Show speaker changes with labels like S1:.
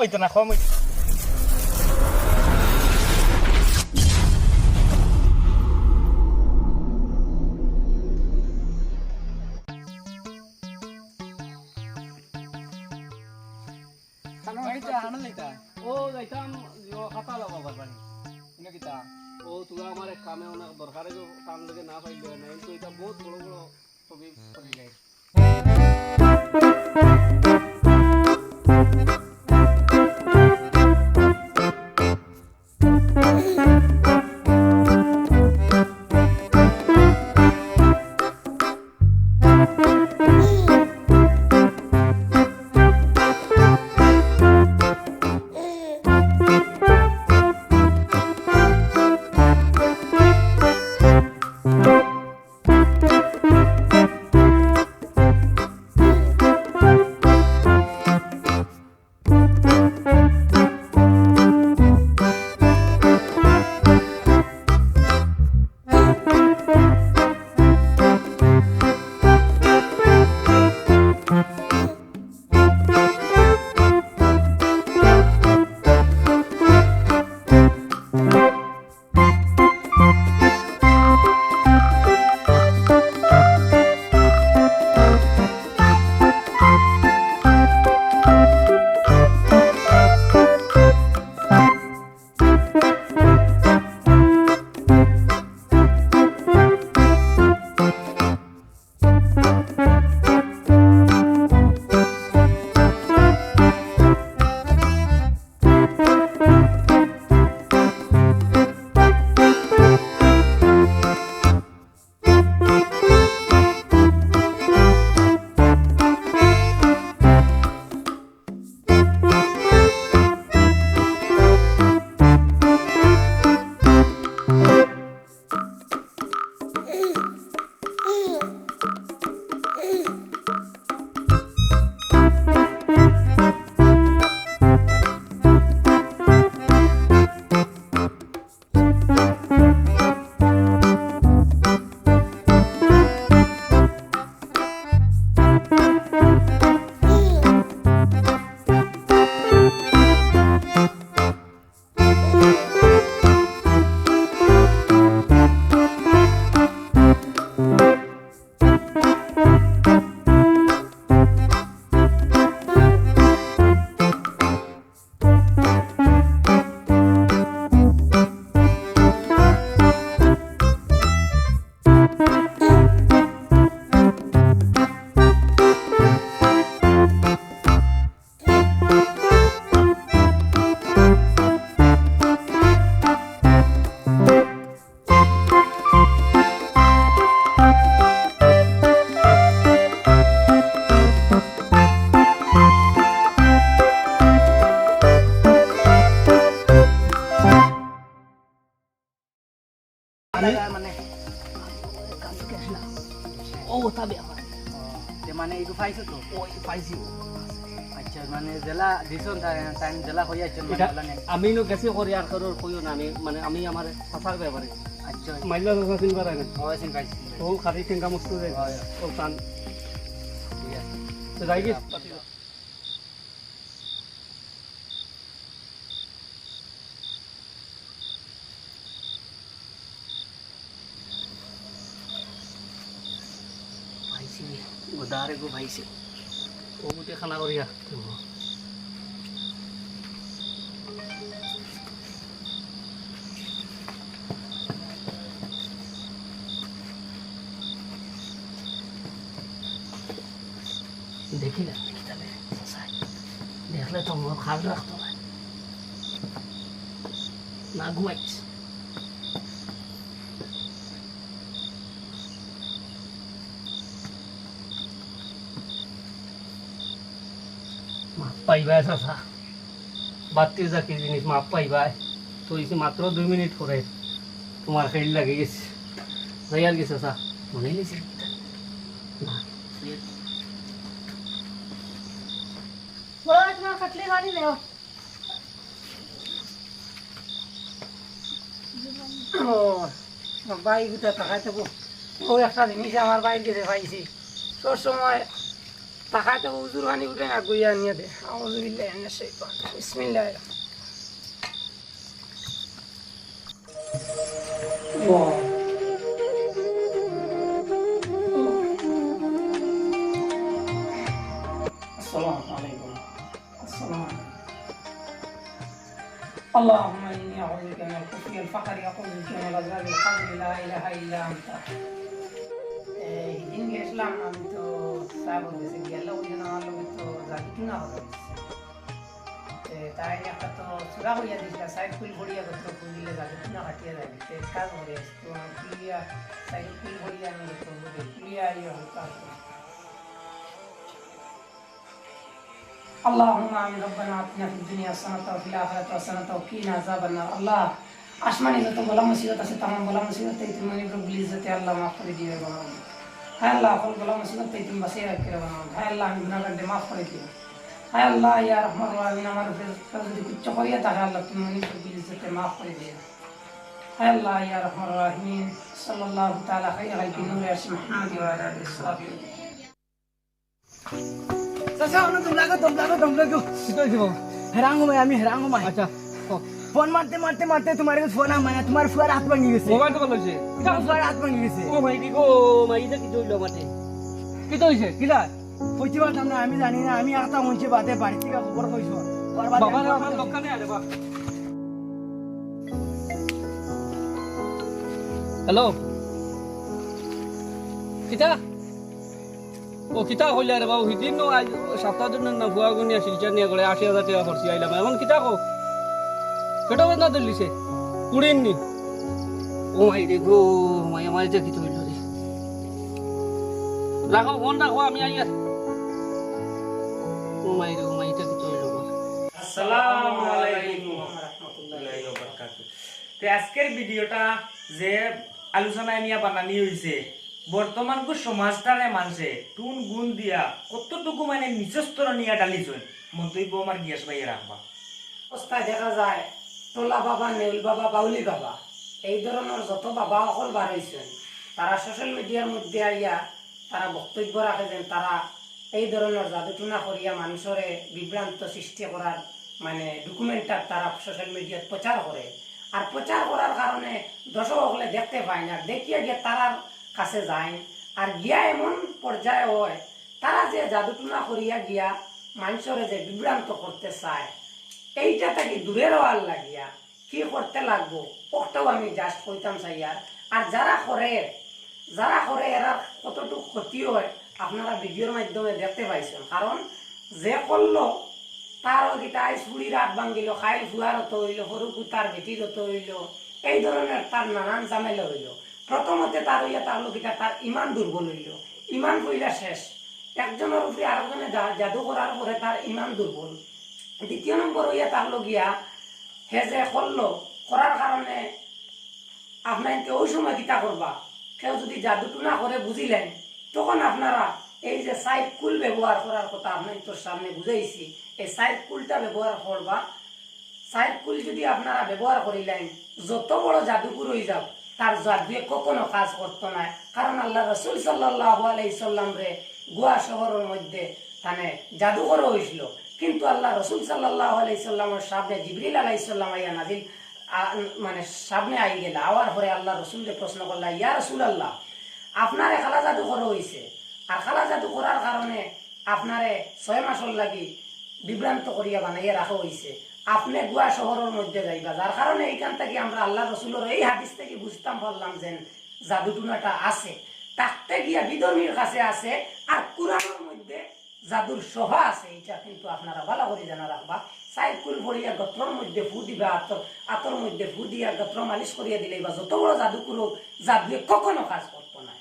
S1: ওইতো না কম
S2: ও যাইতাম খাতা লাগাবার পানি কিতা ও তোরা আমার এক কামে অনেক দরকারে কাম লাগে না পাইলে না কিন্তু এটা বহুত বড় বড় ছবি করে যায় মানে এইটো পাইছো তো ওই পাইছি আচ্ছা মানে জেলা দিছন টাইম জেলা হই আছে আমি নো গেছি করিয়ার করর কইও না আমি মানে আমি আমার ফাসার ব্যাপারে আচ্ছা মাইলা দোকান সিন পারে না ওই সিন পাইছি ও খালি সিনকা মুস্তু রে ও টান ঠিক আছে তো যাই গিয়ে गोदारे को भाई से वो मुझे खाना करिया देखी ना देख ले तो मैं खाल रखता हूँ ना घुमाई পাইবা চাচা 32 কি জিনিস মাপ পাইবা তো ইসে মাত্র 2 মিনিট পরে তোমার খেল লাগে গেছে যাই আর কি চাচা মনে নিছে না
S3: বড় তোমার কাটলে গাড়ি দেও
S4: ও ভাই গুতা টাকা দেবো ও একটা জিনিস আমার বাইর গেছে পাইছি সব সময় তাকাতে হুজুর পানি উঠে না গুইয়া নিয়ে দে আউযু বিল্লাহি মিনাশ শাইতানির বিসমিল্লাহির ওয়াও আসসালামু আলাইকুম আসসালামু আলাইকুম اللهم إني أعوذ بك من الكفر والفقر أعوذ بك من العذاب القبر لا إله إلا أنت দিন গেছিলাম আমি তো সাবন দেশে গেল ওই জন্য আমার লোক তো যাইতো না হবে তাই একটা তো সুরা হইয়া দিছিল সাইড কুল ভরিয়া গত কুলিলে যাইতো না হাটিয়া যাই তে কাজ করে তো কুলিয়া সাইড কুল ভরিয়া আমি তো কুলিয়া আইও হালকা اللهم آمين ربنا آتنا في الدنيا حسنة وفي الآخرة حسنة وقنا عذاب النار الله আসমানি যত বলা মুসিবত আছে तमाम বলা মুসিবত এই তুমি রব্বুল ইজ্জতে আল্লাহ মাফ করে দিও বাবা হায় আল্লাহ সকল বলা মুসিবত এই তুমি বাঁচিয়ে রাখতে বাবা হায় আল্লাহ আমি গুনাহগারদের মাফ করে দিও হায় আল্লাহ ইয়া রহমান রহিম আমার উপর যদি কিছু করিয়া থাকে আল্লাহ তুমি রব্বুল ইজ্জতে মাফ করে দিও হায় আল্লাহ ইয়া রহমান রহিম সাল্লাল্লাহু তাআলা খাইরা খালকি নূরে আরশ মুহাম্মদ ওয়া আলা আলিহি ওয়াসাহবিহি
S1: চাচা অন্য তোমরা কি হয়েছে বাবু আমি হেরাঙ্গো মাই
S2: আচ্ছা
S1: ফোন মারতে মারতে মারতে তোমার কাছে ফোন মানে তোমার ফুয়ার হাত ভাঙি গেছে
S2: মোবাইল তো ভালো হয়েছে
S1: তোমার ফুয়ার হাত ভাঙি গেছে
S2: ও ভাই গো মাইটা কি হইলো মাঠে কি তো হইছে কিলা
S1: কইতে পারতাম না আমি জানি না আমি একটা মঞ্চে বাদে বাড়ি থেকে খবর কইছো
S2: বাবা আমার দোকানে আলে বা হ্যালো কিতা ও কিতা কইলা রে বাবু হিদিন নো আজ সপ্তাহ দিন না ভুয়া গুনিয়া শিলচর নিয়ে গলে ৮০,০০০ টাকা খরচি আইলাম এখন কিতা কো কেটা বন্ধ দিলিছে কুড়িন নি ও মাই রে গো মাই আমার যে কিতো হইল রে রাখো ফোন রাখো আমি আইয়া ও মাই রে ও মাই এটা কিতো হইল
S3: আসসালামু আলাইকুম ওয়া রাহমাতুল্লাহি ওয়া বারাকাতুহু তে আজকের ভিডিওটা যে আলোচনা নিয়ে বানানি হইছে বর্তমান কো সমাজটারে মানছে টুন গুণ দিয়া কতটুকু মানে নিচস্তর নিয়ে ডালিছন মন্তব্য আমার গিয়াস ভাইয়ে রাখবা
S4: অবস্থায় দেখা যায় টোলা বাবা নেউল বাবা বাউলি বাবা এই ধরনের যত বাবা সকল বার হয়েছেন তারা সোশ্যাল মিডিয়ার মধ্যে আইয়া তারা বক্তব্য রাখে যেন তারা এই ধরনের জাদুটুনা করিয়া মানুষরে বিভ্রান্ত সৃষ্টি করার মানে ডকুমেন্টটা তারা সোশ্যাল মিডিয়াত প্রচার করে আর প্রচার করার কারণে দর্শক সকলে দেখতে পায় না দেখিয়া গিয়ে তারার কাছে যায় আর গিয়া এমন পর্যায়ে হয় তারা যে জাদুটুনা করিয়া গিয়া মানুষরে যে বিভ্রান্ত করতে চায় এইটা থেকে দূরে রওয়ার লাগিয়া কি করতে লাগবো ওটাও আমি জাস্ট কইতাম চাইয়ার আর যারা করে এরা কতটুকু ক্ষতি হয় আপনারা ভিডিওর মাধ্যমে দেখতে পাইছেন কারণ যে করলো তার ওইটা আইস বুড়ির হাত ভাঙিল খাইল ফুয়ার হতো হইল সরু কুতার বেটির হতো হইল এই ধরনের তার নানান ঝামেলা হইল প্রথমতে তার হইয়া তার লোকিটা তার ইমান দুর্বল হইল ইমান কইলা শেষ একজনের উপরে আরেকজনে জাদু করার পরে তার ইমান দুর্বল দ্বিতীয় নম্বর হইয়া তার লগিয়া হে যে করলো করার কারণে আপনাকে ওই সময় কিতা করবা কেউ যদি জাদুটু না করে বুঝিলেন তখন আপনারা এই যে সাইড কুল ব্যবহার করার কথা আপনার তোর সামনে বুঝাইছি এই সাইড কুলটা ব্যবহার করবা সাইড কুল যদি আপনারা ব্যবহার করিলেন যত বড় জাদুকুর হয়ে যাও তার জাদুয়ে কখনো কাজ করতো না কারণ আল্লাহ রাসূল সাল্লাল্লাহু আলাইহি সাল্লাম রে গোয়া শহরের মধ্যে তানে জাদুকর হয়েছিল কিন্তু আল্লাহ রাসূল সাল্লাল্লাহু আলাইহি সাল্লামের সামনে জিবরিল আলাইহিস সালাম আইয়া নাজিল মানে সামনে আই গেল আওয়ার পরে আল্লাহ রাসূলকে প্রশ্ন করলা ইয়া রাসূলুল্লাহ আপনারে খালা জাদু করা হইছে আর খালা জাদু করার কারণে আপনারে 6 মাসের লাগি বিভ্রান্ত করিয়া বানাইয়া রাখা হইছে আপনি গোয়া শহরের মধ্যে যাইবা যার কারণে এইখান থেকে আমরা আল্লাহ রাসূলের এই হাদিস থেকে বুঝতাম পারলাম যে জাদুটুনাটা আছে তাকতে গিয়া বিধর্মীর কাছে আছে আর কুরআনের মধ্যে জাদুর শোভা আছে এটা কিন্তু আপনারা ভালো করে জানা রাখবা সাইকুল ভরিয়া গত্রর মধ্যে ফু দিবা আতর মধ্যে ফু দিয়া গত্র মালিশ করিয়া দিলে বা যত বড় জাদু করুক জাদুয়ে কখনো কাজ করতো না